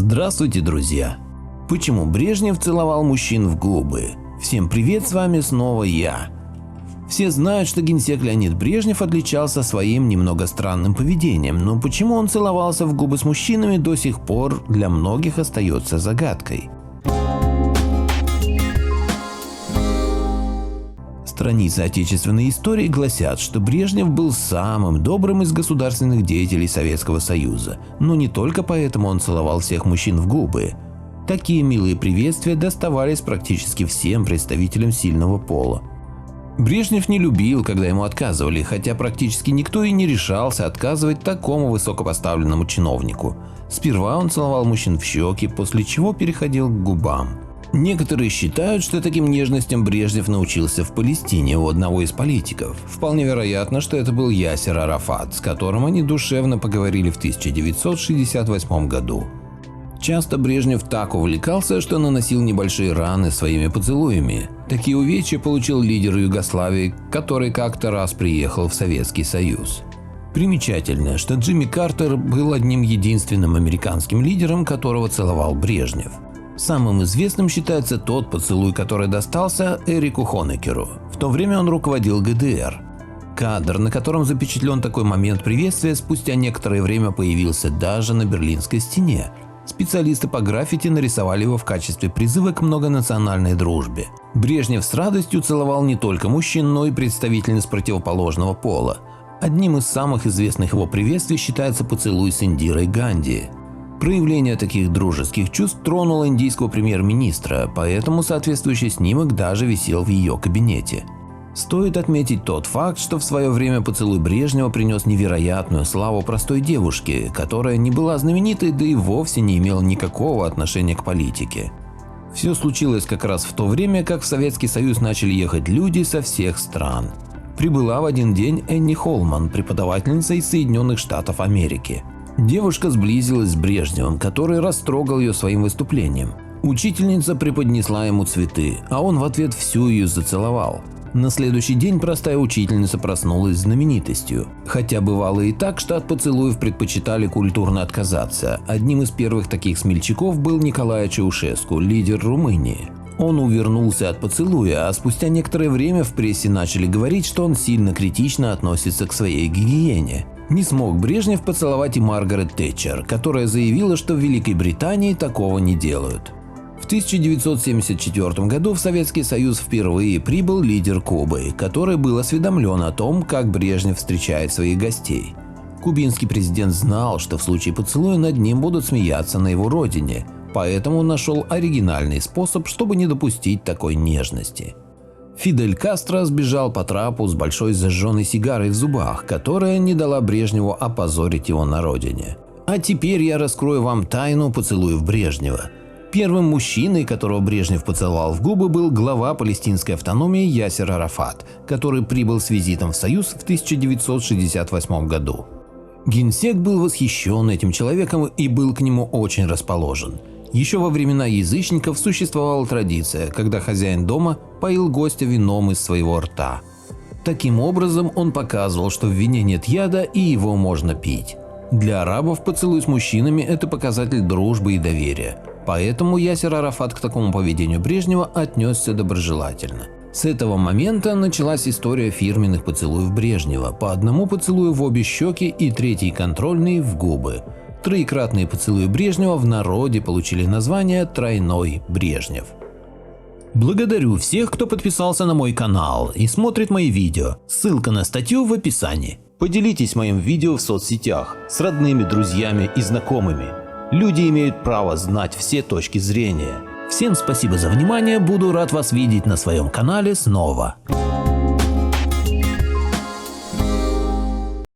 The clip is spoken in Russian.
Здравствуйте, друзья! Почему Брежнев целовал мужчин в губы? Всем привет, с вами снова я. Все знают, что генсек Леонид Брежнев отличался своим немного странным поведением, но почему он целовался в губы с мужчинами, до сих пор для многих остается загадкой. Страницы отечественной истории гласят, что Брежнев был самым добрым из государственных деятелей Советского Союза, но не только поэтому он целовал всех мужчин в губы. Такие милые приветствия доставались практически всем представителям сильного пола. Брежнев не любил, когда ему отказывали, хотя практически никто и не решался отказывать такому высокопоставленному чиновнику. Сперва он целовал мужчин в щеки, после чего переходил к губам. Некоторые считают, что таким нежностям Брежнев научился в Палестине у одного из политиков. Вполне вероятно, что это был Ясер Арафат, с которым они душевно поговорили в 1968 году. Часто Брежнев так увлекался, что наносил небольшие раны своими поцелуями. Такие увечья получил лидер Югославии, который как-то раз приехал в Советский Союз. Примечательно, что Джимми Картер был одним единственным американским лидером, которого целовал Брежнев. Самым известным считается тот поцелуй, который достался Эрику Хонекеру. В то время он руководил ГДР. Кадр, на котором запечатлен такой момент приветствия, спустя некоторое время появился даже на Берлинской стене. Специалисты по граффити нарисовали его в качестве призыва к многонациональной дружбе. Брежнев с радостью целовал не только мужчин, но и представительниц противоположного пола. Одним из самых известных его приветствий считается поцелуй с Индирой Ганди. Проявление таких дружеских чувств тронуло индийского премьер-министра, поэтому соответствующий снимок даже висел в ее кабинете. Стоит отметить тот факт, что в свое время поцелуй Брежнева принес невероятную славу простой девушке, которая не была знаменитой, да и вовсе не имела никакого отношения к политике. Все случилось как раз в то время, как в Советский Союз начали ехать люди со всех стран. Прибыла в один день Энни Холман, преподавательница из Соединенных Штатов Америки. Девушка сблизилась с Брежневым, который растрогал ее своим выступлением. Учительница преподнесла ему цветы, а он в ответ всю ее зацеловал. На следующий день простая учительница проснулась знаменитостью. Хотя бывало и так, что от поцелуев предпочитали культурно отказаться. Одним из первых таких смельчаков был Николай Чаушеску, лидер Румынии. Он увернулся от поцелуя, а спустя некоторое время в прессе начали говорить, что он сильно критично относится к своей гигиене. Не смог Брежнев поцеловать и Маргарет Тэтчер, которая заявила, что в Великой Британии такого не делают. В 1974 году в Советский Союз впервые прибыл лидер Кубы, который был осведомлен о том, как Брежнев встречает своих гостей. Кубинский президент знал, что в случае поцелуя над ним будут смеяться на его родине, поэтому нашел оригинальный способ, чтобы не допустить такой нежности. Фидель Кастро сбежал по трапу с большой зажженной сигарой в зубах, которая не дала Брежневу опозорить его на родине. А теперь я раскрою вам тайну поцелуев Брежнева. Первым мужчиной, которого Брежнев поцеловал в губы, был глава палестинской автономии Ясер Арафат, который прибыл с визитом в Союз в 1968 году. Генсек был восхищен этим человеком и был к нему очень расположен. Еще во времена язычников существовала традиция, когда хозяин дома поил гостя вином из своего рта. Таким образом, он показывал, что в вине нет яда и его можно пить. Для арабов поцелуй с мужчинами – это показатель дружбы и доверия. Поэтому Ясер Арафат к такому поведению Брежнева отнесся доброжелательно. С этого момента началась история фирменных поцелуев Брежнева, по одному поцелую в обе щеки и третий контрольный в губы. Троекратные поцелуи Брежнева в народе получили название «Тройной Брежнев». Благодарю всех, кто подписался на мой канал и смотрит мои видео. Ссылка на статью в описании. Поделитесь моим видео в соцсетях с родными, друзьями и знакомыми. Люди имеют право знать все точки зрения. Всем спасибо за внимание, буду рад вас видеть на своем канале снова.